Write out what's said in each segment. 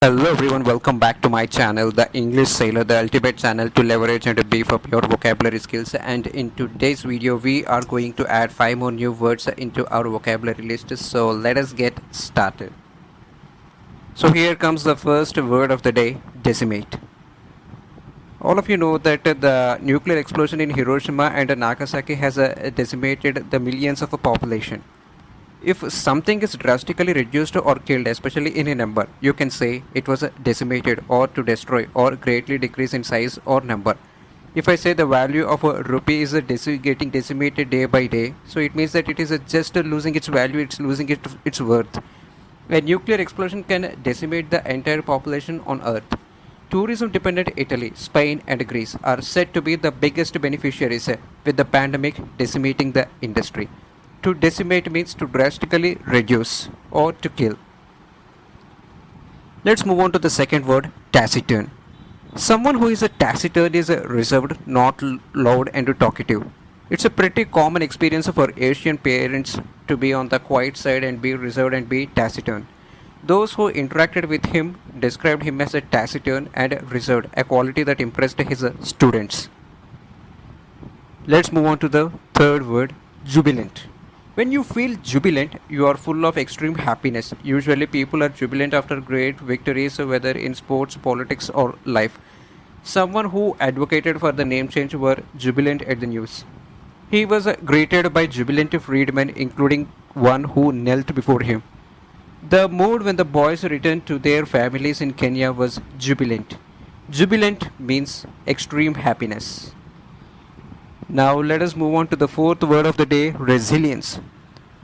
Hello everyone, welcome back to my channel, The English Sailor, the ultimate channel to leverage and to beef up your vocabulary skills. And in today's video, we are going to add 5 more new words into our vocabulary list. So let us get started. So here comes the first word of the day, decimate. All of you know that the nuclear explosion in Hiroshima and Nagasaki has decimated the millions of a population. If something is drastically reduced or killed, especially in a number, you can say it was decimated or to destroy or greatly decrease in size or number. If I say the value of a rupee is getting decimated day by day, so it means that it is just losing its value, it's losing its worth. A nuclear explosion can decimate the entire population on Earth. Tourism dependent Italy, Spain and Greece are said to be the biggest beneficiaries with the pandemic decimating the industry. To decimate means to drastically reduce or to kill. Let's move on to the second word, taciturn. Someone who is a taciturn is reserved, not loud and talkative. It's a pretty common experience for Asian parents to be on the quiet side and be reserved and be taciturn. Those who interacted with him described him as a taciturn and reserved, a quality that impressed his students. Let's move on to the third word, jubilant. When you feel jubilant, you are full of extreme happiness. Usually people are jubilant after great victories, whether in sports, politics or life. Someone who advocated for the name change were jubilant at the news. He was greeted by jubilant freedmen, including one who knelt before him. The mood when the boys returned to their families in Kenya was jubilant. Jubilant means extreme happiness. Now let us move on to the fourth word of the day, resilience.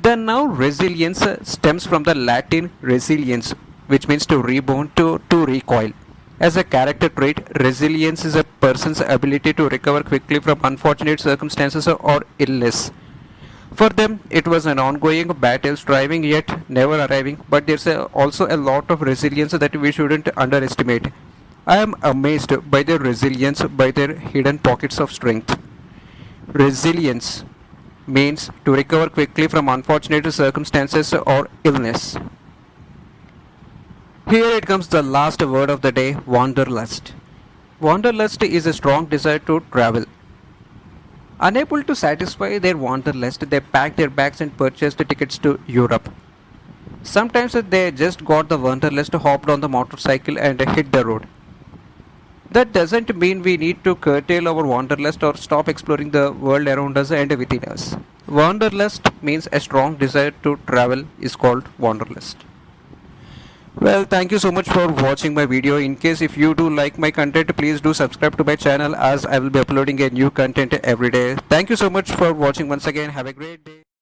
The noun resilience stems from the Latin resilience, which means to rebound, to recoil. As a character trait, resilience is a person's ability to recover quickly from unfortunate circumstances or illness. For them, it was an ongoing battle, striving yet never arriving, but there's also a lot of resilience that we shouldn't underestimate. I am amazed by their resilience, by their hidden pockets of strength. Resilience means to recover quickly from unfortunate circumstances or illness. Here it comes the last word of the day, wanderlust. Wanderlust is a strong desire to travel. Unable to satisfy their wanderlust, they packed their bags and purchased tickets to Europe. Sometimes they just got the wanderlust, hopped on the motorcycle and hit the road. That doesn't mean we need to curtail our wanderlust or stop exploring the world around us and within us. Wanderlust means a strong desire to travel is called wanderlust. Well, thank you so much for watching my video. In case if you do like my content, please do subscribe to my channel as I will be uploading a new content every day. Thank you so much for watching once again. Have a great day.